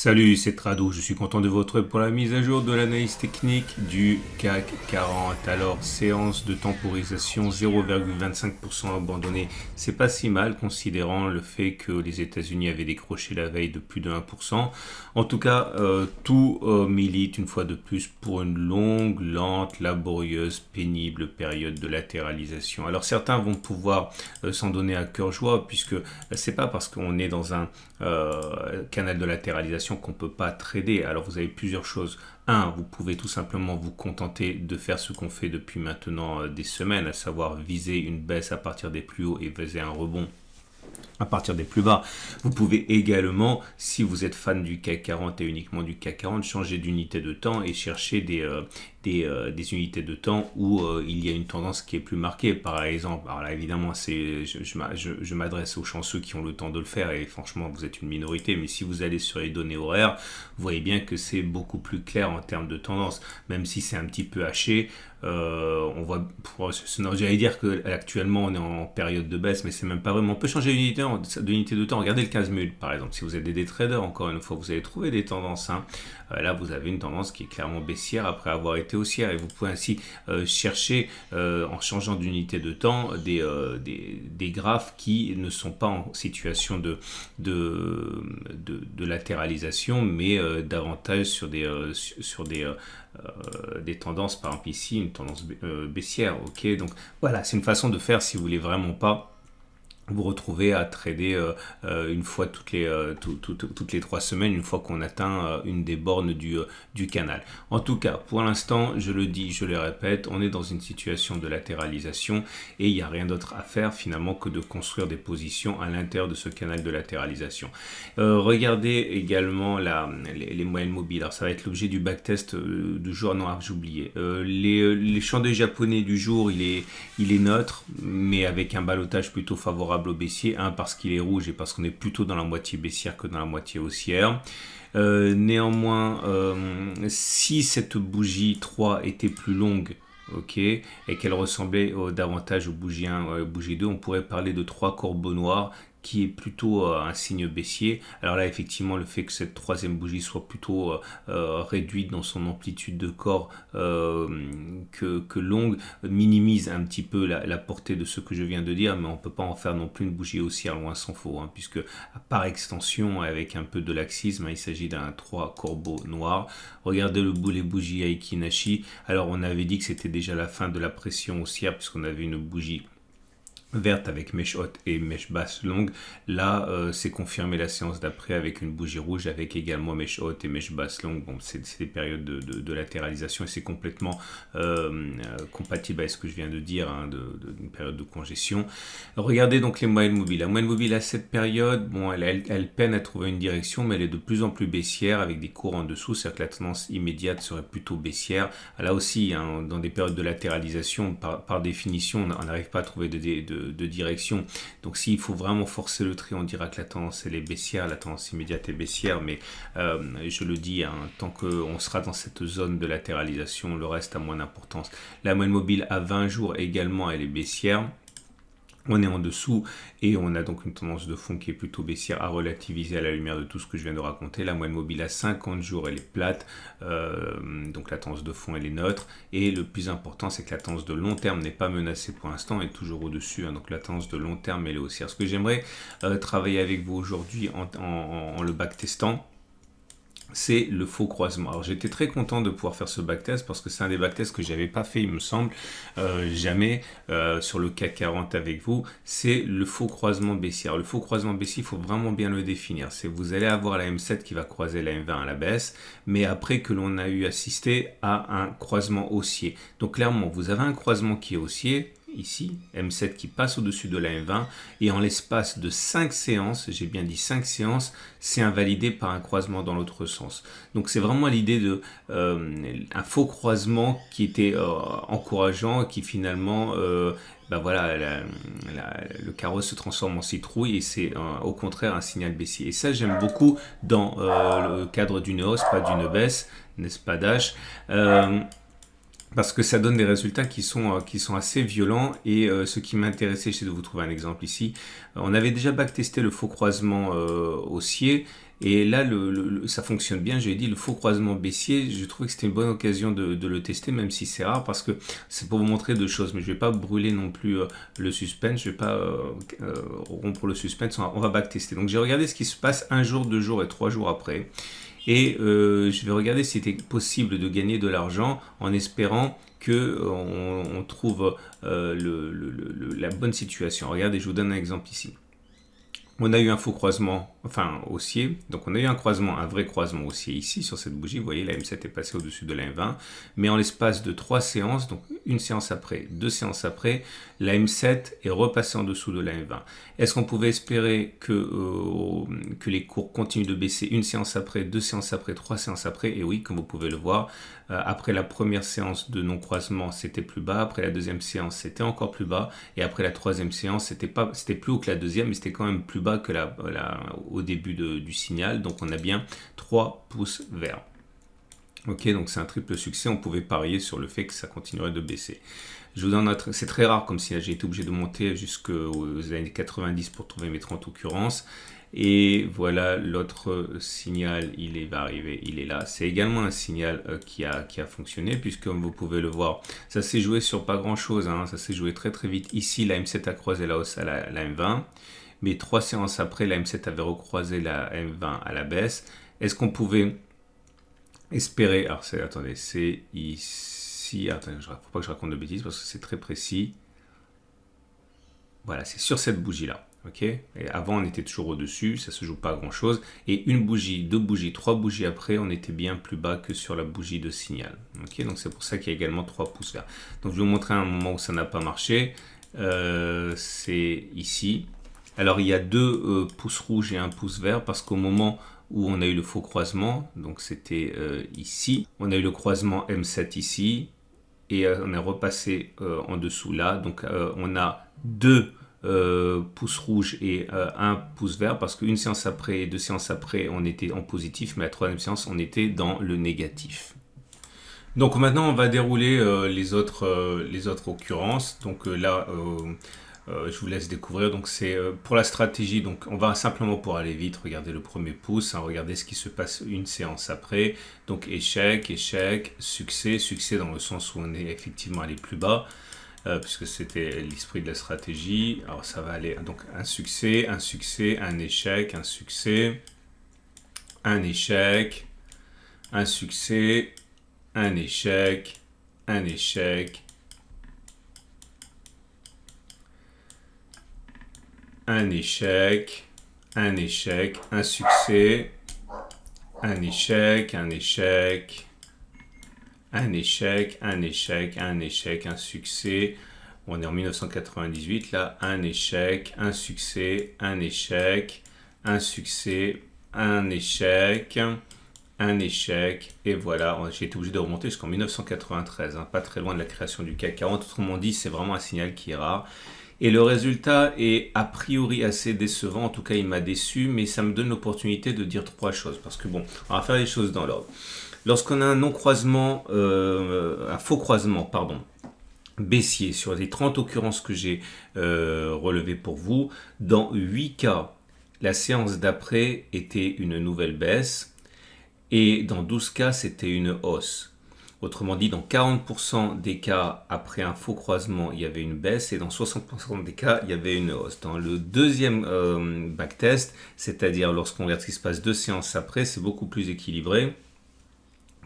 Salut, c'est Trado, je suis content de vous retrouver pour la mise à jour de l'analyse technique du CAC 40. Alors, séance de temporisation 0,25% abandonnée. C'est pas si mal considérant le fait que les États-Unis avaient décroché la veille de plus de 1%. En tout cas, tout milite une fois de plus pour une longue, lente, laborieuse, pénible période de latéralisation. Alors, certains vont pouvoir s'en donner à cœur joie puisque c'est pas parce qu'on est dans un canal de latéralisation qu'on ne peut pas trader. Alors vous avez plusieurs choses. Un, vous pouvez tout simplement vous contenter de faire ce qu'on fait depuis maintenant des semaines, à savoir viser une baisse à partir des plus hauts et viser un rebond à partir des plus bas. Vous pouvez également, si vous êtes fan du CAC 40 et uniquement du CAC 40, changer d'unité de temps et chercher des unités de temps où il y a une tendance qui est plus marquée. Par exemple, alors là évidemment, je m'adresse aux chanceux qui ont le temps de le faire et franchement, vous êtes une minorité, mais si vous allez sur les données horaires, vous voyez bien que c'est beaucoup plus clair en termes de tendance, même si c'est un petit peu haché. On voit, j'allais dire que actuellement on est en période de baisse, mais c'est même pas vraiment. On peut changer d'unité de temps. Regardez le 15 minutes par exemple. Si vous êtes des traders, encore une fois, vous allez trouver des tendances. Là, vous avez une tendance qui est clairement baissière après avoir été haussière, et vous pouvez ainsi chercher en changeant d'unité de temps des graphes qui ne sont pas en situation de latéralisation, mais davantage sur des tendances, par exemple ici, une tendance baissière. Ok, donc voilà, c'est une façon de faire si vous voulez vraiment pas vous retrouvez à trader une fois toutes les 3 semaines, une fois qu'on atteint une des bornes du canal. En tout cas, pour l'instant, je le dis, je le répète, on est dans une situation de latéralisation et il n'y a rien d'autre à faire finalement que de construire des positions à l'intérieur de ce canal de latéralisation. Regardez également les moyennes mobiles. Alors ça va être l'objet du backtest du jour. Non, j'ai oublié. Les chandelles japonais du jour, il est neutre, mais avec un ballottage plutôt favorable au baissier, parce qu'il est rouge et parce qu'on est plutôt dans la moitié baissière que dans la moitié haussière. Néanmoins, si cette bougie 3 était plus longue, ok, et qu'elle ressemblait davantage aux bougies 1, bougie 2, on pourrait parler de 3 corbeaux noirs, qui est plutôt un signe baissier. Alors là, effectivement, le fait que cette troisième bougie soit plutôt réduite dans son amplitude de corps que longue, minimise un petit peu la portée de ce que je viens de dire, mais on ne peut pas en faire non plus une bougie haussière, loin s'en faut, puisque par extension, avec un peu de laxisme, il s'agit d'un 3 corbeaux noirs. Regardez les bougies Aiki Nashi. Alors, on avait dit que c'était déjà la fin de la pression haussière, puisqu'on avait une bougie verte avec mèche haute et mèche basse longue. Là, c'est confirmé la séance d'après avec une bougie rouge avec également mèche haute et mèche basse longue. Bon, c'est des périodes de latéralisation et c'est complètement compatible avec ce que je viens de dire, d'une période de congestion. Regardez donc les moyennes mobiles. La moyenne mobile à cette période, bon, elle peine à trouver une direction, mais elle est de plus en plus baissière avec des cours en dessous, c'est-à-dire que la tendance immédiate serait plutôt baissière. Là aussi, dans des périodes de latéralisation, par définition, on n'arrive pas à trouver de direction. Donc s'il faut vraiment forcer le trait, on dira que la tendance elle est baissière, la tendance immédiate est baissière, mais je le dis, tant qu'on sera dans cette zone de latéralisation, le reste a moins d'importance. La moyenne mobile à 20 jours également, elle est baissière. On est en dessous et on a donc une tendance de fond qui est plutôt baissière à relativiser à la lumière de tout ce que je viens de raconter. La moyenne mobile à 50 jours, elle est plate, donc la tendance de fond, elle est neutre. Et le plus important, c'est que la tendance de long terme n'est pas menacée pour l'instant, elle est toujours au-dessus. Donc la tendance de long terme, elle est haussière. Ce que j'aimerais travailler avec vous aujourd'hui en le backtestant, c'est le faux croisement. Alors j'étais très content de pouvoir faire ce backtest parce que c'est un des backtests que j'avais pas fait, il me semble, jamais sur le CAC 40 avec vous. C'est le faux croisement baissier. Alors, le faux croisement baissier, il faut vraiment bien le définir. C'est vous allez avoir la M7 qui va croiser la M20 à la baisse, mais après que l'on a eu assisté à un croisement haussier. Donc clairement, vous avez un croisement qui est haussier. Ici, M7 qui passe au-dessus de la M20 et en l'espace de 5 séances, j'ai bien dit 5 séances, c'est invalidé par un croisement dans l'autre sens. Donc c'est vraiment l'idée de un faux croisement qui était encourageant, qui finalement voilà, le carreau se transforme en citrouille et c'est au contraire un signal baissier. Et ça, j'aime beaucoup dans le cadre d'une hausse, pas d'une baisse, n'est-ce pas Dash parce que ça donne des résultats qui sont assez violents et ce qui m'intéressait, c'est de vous trouver un exemple ici. On avait déjà backtesté le faux croisement haussier Et là, ça fonctionne bien. Je l'ai dit, le faux croisement baissier, je trouve que c'était une bonne occasion de le tester, même si c'est rare, parce que c'est pour vous montrer deux choses. Mais je ne vais pas brûler non plus le suspense, je ne vais pas rompre le suspense, on va backtester. Donc j'ai regardé ce qui se passe un jour, 2 jours et 3 jours après. Et je vais regarder si c'était possible de gagner de l'argent en espérant que on trouve la bonne situation. Regardez, je vous donne un exemple ici. On a eu un faux croisement, enfin haussier, donc on a eu un croisement, un vrai croisement haussier ici sur cette bougie, vous voyez la M7 est passée au-dessus de la M20, mais en l'espace de 3 séances, donc une séance après, 2 séances après, la M7 est repassée en dessous de la M20. Est-ce qu'on pouvait espérer que les cours continuent de baisser une séance après, 2 séances après, 3 séances après? Et oui, comme vous pouvez le voir, après la première séance de non-croisement, c'était plus bas, après la deuxième séance, c'était encore plus bas, et après la troisième séance, c'était plus haut que la deuxième, mais c'était quand même plus bas que au début du signal, donc on a bien 3 pouces verts. Ok, donc c'est un triple succès, on pouvait parier sur le fait que ça continuerait de baisser. Je vous donne c'est très rare comme si j'ai été obligé de monter jusqu'aux années 90 pour trouver mes 30 occurrences. Et voilà l'autre signal, va arriver, il est là. C'est également un signal qui a fonctionné, puisque comme vous pouvez le voir, ça s'est joué sur pas grand chose, hein, ça s'est joué très très vite. Ici, la M7 a croisé la hausse à la M20, mais 3 séances après, la M7 avait recroisé la M20 à la baisse. Est-ce qu'on pouvait espérer, alors attendez, c'est ici, attendez, il ne faut pas que je raconte de bêtises parce que c'est très précis. Voilà, c'est sur cette bougie-là. Okay, et avant, on était toujours au-dessus, ça ne se joue pas à grand-chose. Et une bougie, 2 bougies, 3 bougies après, on était bien plus bas que sur la bougie de signal. Okay, donc c'est pour ça qu'il y a également 3 pouces verts. Donc je vais vous montrer un moment où ça n'a pas marché. C'est ici. Alors il y a 2 pouces rouges et 1 pouce vert parce qu'au moment où on a eu le faux croisement, donc c'était ici, on a eu le croisement M7 ici, et on est repassé en dessous là. Donc on a 2 pouces rouges et 1 pouce vert parce qu'une séance après et 2 séances après on était en positif, mais la troisième séance on était dans le négatif. Donc maintenant on va dérouler les autres occurrences. Donc là je vous laisse découvrir. Donc c'est pour la stratégie, donc on va simplement, pour aller vite, regarder le premier pouce, hein, regarder ce qui se passe une séance après. Donc échec, échec, succès, succès dans le sens où on est effectivement allé plus bas. Puisque c'était l'esprit de la stratégie. Alors ça va aller, donc un succès, un succès, un échec, un succès, un échec, un succès, un échec, un échec, un échec, un échec, un succès, un échec, un échec, un échec, un échec, un échec, un succès. On est en 1998 là, un échec, un succès, un échec, un succès, un échec, un échec, et voilà, j'ai été obligé de remonter jusqu'en 1993, hein, pas très loin de la création du CAC 40. Autrement dit, c'est vraiment un signal qui est rare. Et le résultat est a priori assez décevant, en tout cas il m'a déçu, mais ça me donne l'opportunité de dire 3 choses, parce que bon, on va faire les choses dans l'ordre. Lorsqu'on a un non-croisement, un faux croisement, pardon, baissier sur les 30 occurrences que j'ai relevées pour vous, dans 8 cas, la séance d'après était une nouvelle baisse et dans 12 cas, c'était une hausse. Autrement dit, dans 40% des cas, après un faux croisement, il y avait une baisse et dans 60% des cas, il y avait une hausse. Dans le deuxième backtest, c'est-à-dire lorsqu'on regarde ce qui se passe 2 séances après, c'est beaucoup plus équilibré.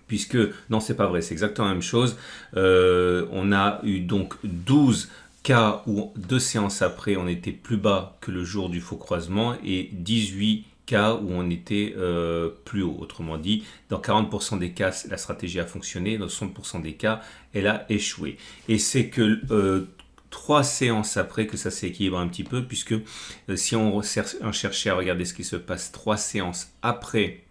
Puisque, non, c'est pas vrai, c'est exactement la même chose. On a eu donc 12 cas où 2 séances après, on était plus bas que le jour du faux croisement et 18 cas où on était plus haut. Autrement dit, dans 40% des cas, la stratégie a fonctionné, dans 60% des cas, elle a échoué. Et c'est que 3 séances après que ça s'est équilibré un petit peu, puisque si on cherchait à regarder ce qui se passe 3 séances après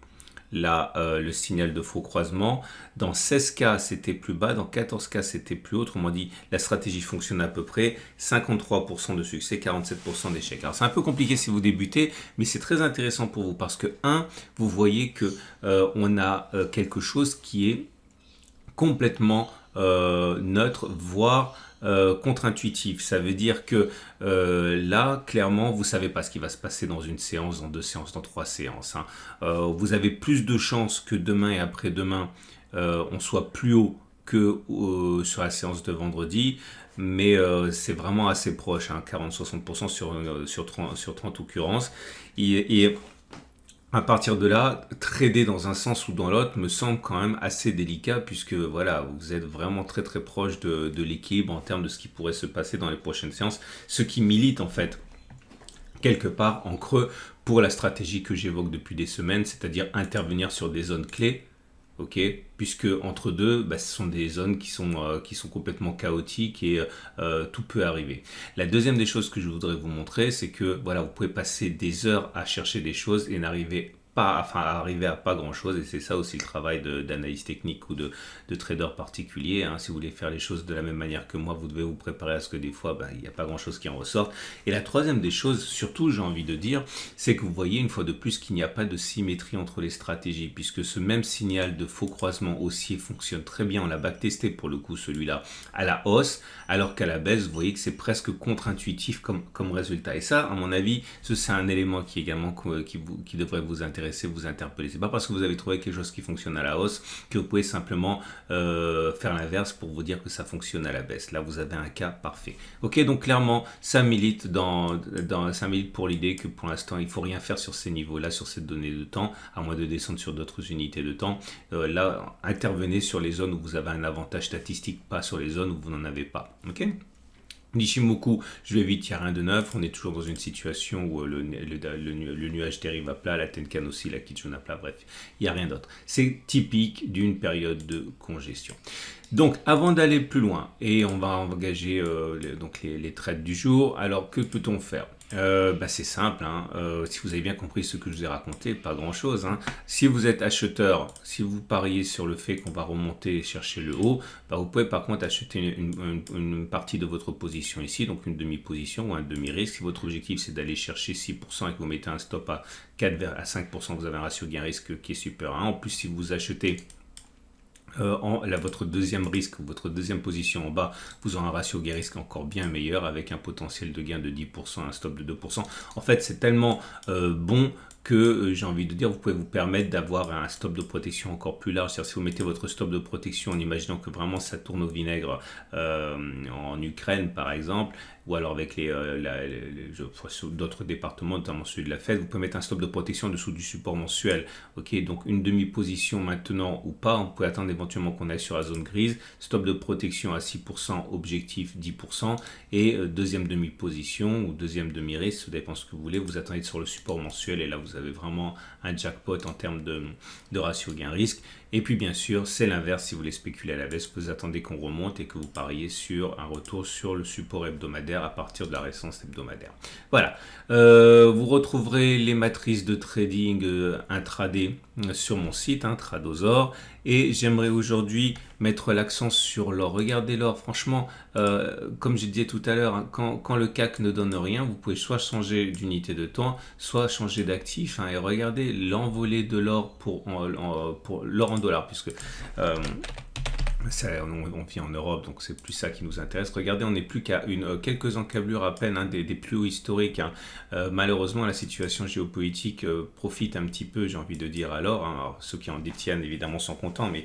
le signal de faux croisement, dans 16 cas c'était plus bas, dans 14 cas c'était plus haut. Autrement dit, la stratégie fonctionne à peu près, 53% de succès, 47% d'échec. Alors c'est un peu compliqué si vous débutez, mais c'est très intéressant pour vous parce que vous voyez que on a quelque chose qui est complètement neutre, voire contre-intuitif. Ça veut dire que là, clairement, vous savez pas ce qui va se passer dans une séance, dans 2 séances, dans 3 séances. Hein. Vous avez plus de chances que demain et après-demain, on soit plus haut que sur la séance de vendredi, mais c'est vraiment assez proche, hein, 40-60% sur 30 occurrences. Et à partir de là, trader dans un sens ou dans l'autre me semble quand même assez délicat puisque voilà, vous êtes vraiment très très proche de l'équilibre en termes de ce qui pourrait se passer dans les prochaines séances, ce qui milite en fait quelque part en creux pour la stratégie que j'évoque depuis des semaines, c'est-à-dire intervenir sur des zones clés. Ok, puisque entre deux, ce sont des zones qui sont complètement chaotiques et tout peut arriver. La deuxième des choses que je voudrais vous montrer, c'est que voilà, vous pouvez passer des heures à chercher des choses et arriver à pas grand chose, et c'est ça aussi le travail d'analyse technique ou de trader particulier. Hein. Si vous voulez faire les choses de la même manière que moi, vous devez vous préparer à ce que des fois il n'y a pas grand chose qui en ressort. Et la troisième des choses, surtout j'ai envie de dire, c'est que vous voyez une fois de plus qu'il n'y a pas de symétrie entre les stratégies, puisque ce même signal de faux croisement haussier fonctionne très bien, on l'a backtesté pour le coup celui-là à la hausse, alors qu'à la baisse vous voyez que c'est presque contre-intuitif comme résultat. Et ça, à mon avis, c'est un élément qui également qui devrait vous intéresser, vous interpeller. C'est pas parce que vous avez trouvé quelque chose qui fonctionne à la hausse que vous pouvez simplement faire l'inverse pour vous dire que ça fonctionne à la baisse. Là, vous avez un cas parfait. Ok, donc clairement, ça milite ça milite pour l'idée que pour l'instant, il faut rien faire sur ces niveaux-là, sur cette donnée de temps, à moins de descendre sur d'autres unités de temps. Là, intervenez sur les zones où vous avez un avantage statistique, pas sur les zones où vous n'en avez pas. Ok ? Nishimoku, je vais vite, il n'y a rien de neuf. On est toujours dans une situation où le nuage dérive à plat, la Tenkan aussi, la Kijun à plat, bref, il n'y a rien d'autre. C'est typique d'une période de congestion. Donc, avant d'aller plus loin, et on va engager les trades du jour, alors que peut-on faire ? C'est simple, hein. Si vous avez bien compris ce que je vous ai raconté, pas grand chose, hein. Si vous êtes acheteur, si vous pariez sur le fait qu'on va remonter et chercher le haut, vous pouvez par contre acheter une partie de votre position ici, donc une demi-position ou un demi-risque. Si votre objectif c'est d'aller chercher 6% et que vous mettez un stop à 4 à 5%, vous avez un ratio gain-risque qui est supérieur à 1. En plus, si vous achetez votre deuxième risque, votre deuxième position en bas, vous aurez un ratio gain-risque encore bien meilleur avec un potentiel de gain de 10%, un stop de 2%. En fait, c'est tellement bon que j'ai envie de dire, vous pouvez vous permettre d'avoir un stop de protection encore plus large. C'est-à-dire si vous mettez votre stop de protection en imaginant que vraiment ça tourne au vinaigre en Ukraine par exemple, ou alors avec d'autres départements, notamment celui de la Fed, vous pouvez mettre un stop de protection en dessous du support mensuel. Ok, donc une demi-position maintenant ou pas, on peut attendre éventuellement qu'on aille sur la zone grise, stop de protection à 6%, objectif 10%, et deuxième demi-position ou deuxième demi-risque, ça dépend ce que vous voulez, vous attendez sur le support mensuel, et là vous avez vraiment un jackpot en termes de ratio gain-risque. Et puis bien sûr, c'est l'inverse si vous voulez spéculer à la baisse, vous attendez qu'on remonte et que vous pariez sur un retour sur le support hebdomadaire à partir de la récence hebdomadaire. Voilà, vous retrouverez les matrices de trading intraday sur mon site, Tradosor, et j'aimerais aujourd'hui mettre l'accent sur l'or. Regardez l'or, franchement, comme je disais tout à l'heure, quand le CAC ne donne rien, vous pouvez soit changer d'unité de temps, soit changer d'actif, et regardez l'envolée de l'or pour l'or en dollars, puisque on vit en Europe, donc c'est plus ça qui nous intéresse. Regardez, on n'est plus qu'à quelques encablures à peine des plus hauts historiques. Malheureusement, la situation géopolitique profite un petit peu, j'ai envie de dire, à l'or. Alors, ceux qui en détiennent, évidemment, sont contents, mais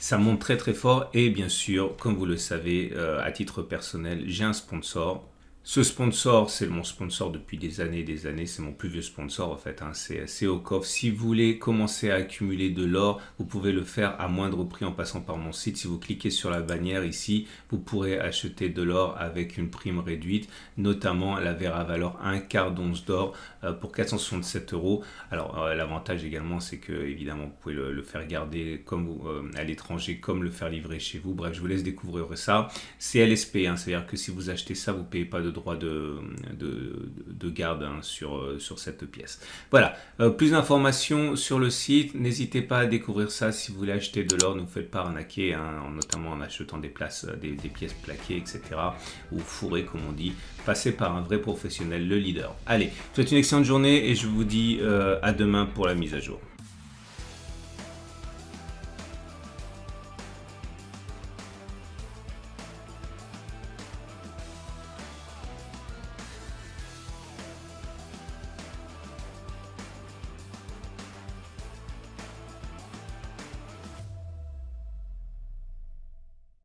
ça monte très très fort. Et bien sûr, comme vous le savez, à titre personnel, j'ai un sponsor. Ce sponsor, c'est mon sponsor depuis des années, c'est mon plus vieux sponsor en fait, c'est Okov. Si vous voulez commencer à accumuler de l'or, vous pouvez le faire à moindre prix en passant par mon site. Si vous cliquez sur la bannière ici, vous pourrez acheter de l'or avec une prime réduite, notamment la Vera Valor 1 quart d'once d'or pour 467 €. Alors l'avantage également, c'est que évidemment vous pouvez le faire garder comme à l'étranger, comme le faire livrer chez vous. Bref, je vous laisse découvrir ça. C'est LSP, c'est-à-dire que si vous achetez ça, vous ne payez pas de droit de garde sur cette pièce. Voilà, plus d'informations sur le site, n'hésitez pas à découvrir ça si vous voulez acheter de l'or, ne vous faites pas arnaquer, notamment en achetant des pièces plaquées, etc. ou fourrées comme on dit, passez par un vrai professionnel, le leader. Allez, je vous souhaite une excellente journée et je vous dis à demain pour la mise à jour.